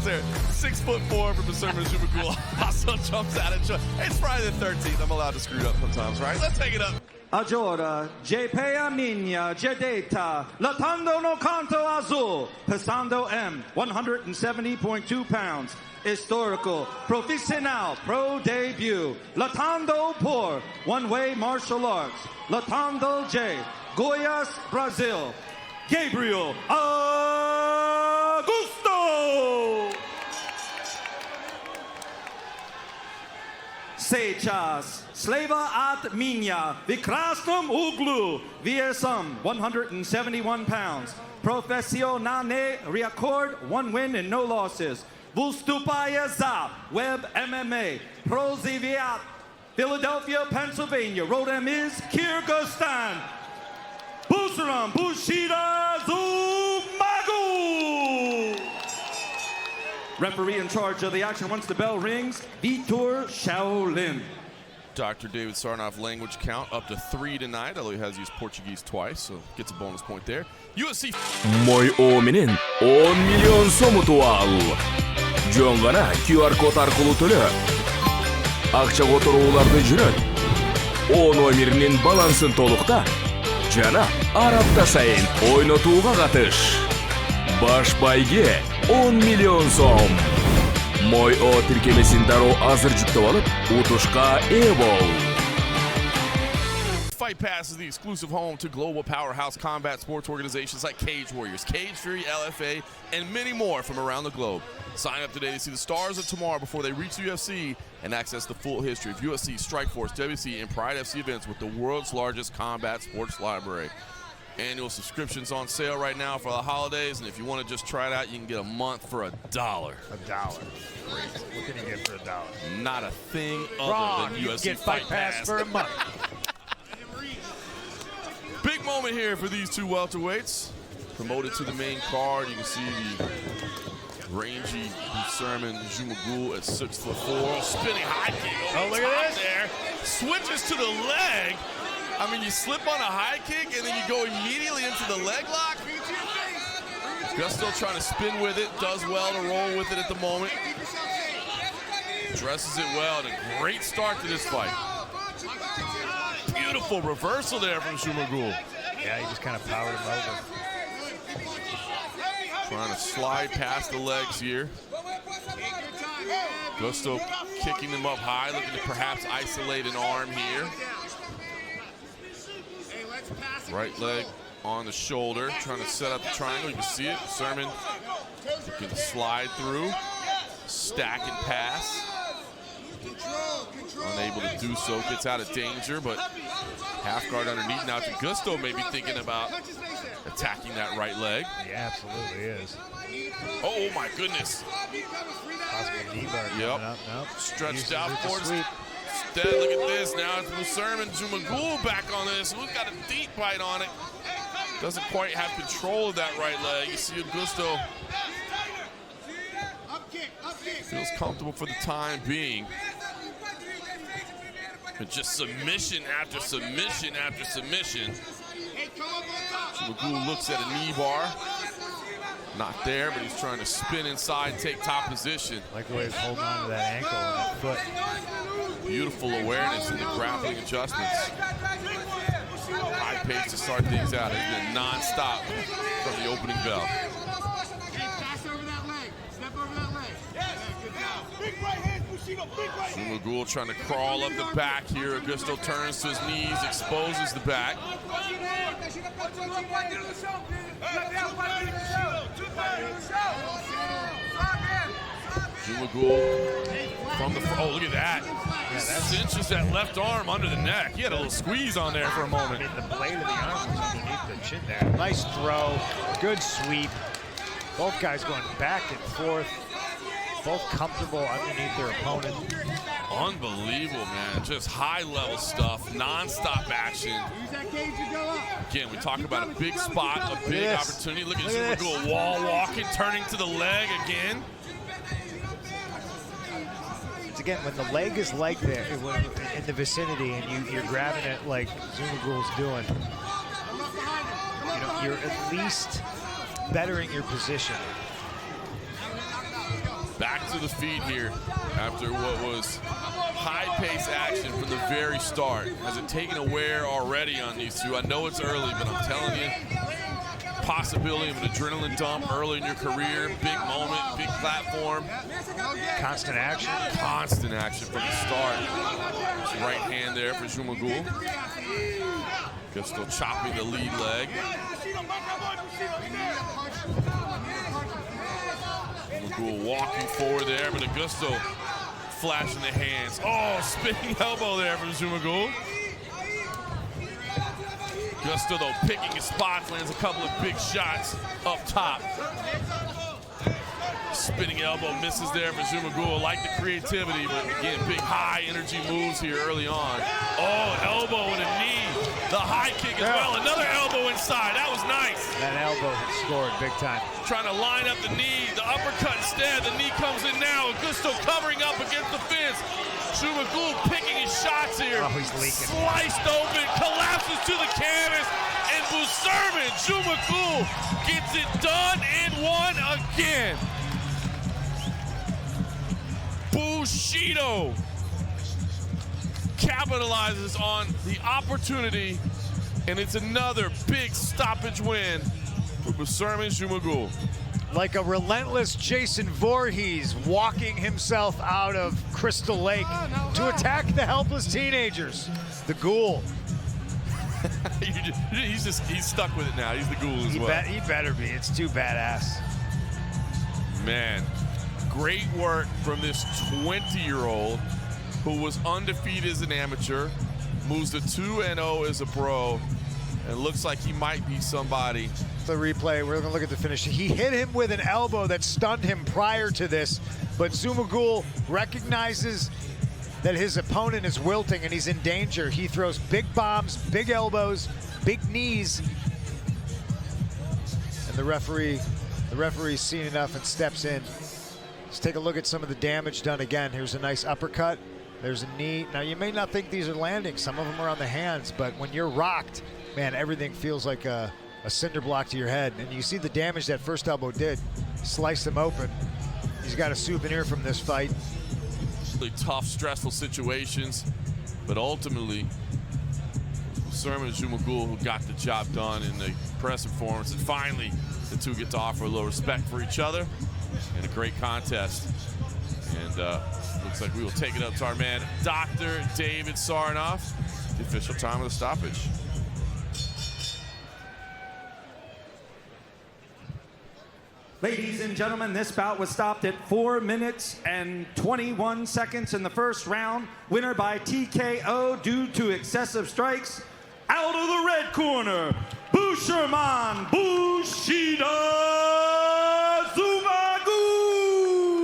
there. 6'4" from Busurman Jumagul also jumps out and it's Friday the 13th. I'm allowed to screw it up sometimes, right? Let's take it up. Agora, Jepea Minha, Jedeta, Latando no Canto Azul, Pesando M, 170.2 pounds. Historical, profissional, pro debut. Latando por, one-way martial arts. Latando J, Goiás, Brazil. Gabriel Augusto. Сейчас Slava at Minya, Vikrasnum Uglu, VSM, 171 pounds. Professionale record, 1 win and no losses. Vustupaya za, Web MMA, Proziviat, Philadelphia, Pennsylvania. Road M is Kyrgyzstan. Busurman Jumagul. Referee in charge of the action once the bell rings, Vitor Shaolin. Dr. David Sarnoff language count up to 3 tonight, although he has used Portuguese twice, so gets a bonus point there. UFC. Мой оменен 10 миллион сом утуп ал. Жөн гана QR код аркылуу төлө. Акча которууларды жүрөт. О номеринин балансын толукта жана ар апта сайын ойнотууга катыш. Баш байге 10 миллион сом. Мой о тиркемесин дароо азыр жүктөп алып, утушка ээ бол. Fight Pass is the exclusive home to global powerhouse combat sports organizations like Cage Warriors, Cage Fury, LFA, and many more from around the globe. Sign up today to see the stars of tomorrow before they reach the UFC and access the full history of UFC, Strikeforce, WC, and Pride FC events with the world's largest combat sports library. Annual subscriptions on sale right now for the holidays, and if you want to just try it out, you can get a month for $1. $1. Great. What can you get for $1? Not a thing other Wrong. than You UFC get Fight Pass for a month. Big moment here for these two welterweights. Promoted to the main card, you can see the rangy Busurman Jumagul at 6'4", spinning high kick. Oh, look at this! There, switches to the leg. I mean, you slip on a high kick and then you go immediately into the leg lock. Augusto trying to spin with it, does well to roll with it at the moment. Dresses it well, and a great start to this fight. Beautiful reversal there from Jumagul. Yeah, he just kind of powered him over. Trying to slide past the legs here. Augusto kicking them up high, looking to perhaps isolate an arm here. Right leg on the shoulder, trying to set up the triangle. You can see it. Busurman looking to slide through, stack and pass. Unable to do so, gets out of danger, but half guard underneath. Now Augusto may be thinking about attacking that right leg. He absolutely is. Oh my goodness. Possible knee bar coming up. Nope. Stretched out for it. Instead, look at this. Now it's Busurman Jumagul back on this. Who's got a deep bite on it? Doesn't quite have control of that right leg. You see Augusto feels comfortable for the time being. But just submission after submission after submission. Jumagul looks at a knee bar. Not there, but he's trying to spin inside, take top position. Like the way he's holding on to that ankle and that foot. Beautiful awareness in the grappling adjustments. High pace to start things out. It's been non-stop from the opening bell. Jumagul trying to crawl up the back here. Augusto turns to his knees, exposes the back. Jumagul from the front. Oh, look at that. Yeah, cinches that left arm under the neck. He had a little squeeze on there for a moment. I mean, the blade of the arm was underneath the chin there. Nice throw, good sweep. Both guys going back and forth. Both comfortable underneath their opponent. Unbelievable, man. Just high-level stuff, non-stop action. Again, we talk about a big spot, a big opportunity. Look at Jumagul wall walking, turning to the leg again. Again, when the leg is like that, in the vicinity, and you're grabbing it like Jumagul's doing, you know, you're at least bettering your position. to the feet here after what was high-paced action from the very start. Has it taken a wear already on these two? I know it's early, but I'm telling you, possibility of an adrenaline dump early in your career, big moment, big platform. Constant action. Constant action from the start. Right hand there for Jumagul. Augusto chopping the lead leg. Jumagul walking forward there, but Augusto flashing the hands. Oh, spinning elbow there from Jumagul. Augusto, though, picking his spots, lands a couple of big shots up top. Spinning elbow misses there for Jumagul. Like the creativity, but again, big high energy moves here early on. Oh, elbow and a knee. The high kick as well. Another elbow inside. That was nice. That elbow scored big time. Trying to line up the knee. The uppercut instead. The knee comes in now. Augusto covering up against the fence. Jumagul picking his shots here. Oh, he's leaking. Sliced open, collapses to the canvas, and Busurman Jumagul gets it done and won again. Bushido capitalizes on the opportunity, and it's another big stoppage win for Busurman Jumagul. Like a relentless Jason Voorhees walking himself out of Crystal Lake to attack the helpless teenagers. The ghoul. He's stuck with it now. He's the ghoul as well. He better be. It's too badass. Man, great work from this 20-year-old who was undefeated as an amateur, moves to 2-0 as a pro, and looks like he might be somebody. The replay, we're gonna look at the finish. He hit him with an elbow that stunned him prior to this, but Jumagul recognizes that his opponent is wilting and he's in danger. He throws big bombs, big elbows, big knees, and the referee's seen enough and steps in. Let's take a look at some of the damage done again. Here's a nice uppercut. There's a knee. Now, you may not think these are landing. Some of them are on the hands, but when you're rocked, man, everything feels like a cinder block to your head. And you see the damage that first elbow did. Sliced him open. He's got a souvenir from this fight. Really tough, stressful situations, but ultimately, Busurman Jumagul who got the job done in the press performance, and finally, the two get to offer a little respect for each other in a great contest. And looks like we will take it up to our man, Dr. David Sarnoff, the official time of the stoppage. Ladies and gentlemen, this bout was stopped at 4 minutes and 21 seconds in the first round. Winner by TKO due to excessive strikes. Out of the red corner, Busurmан Bushido.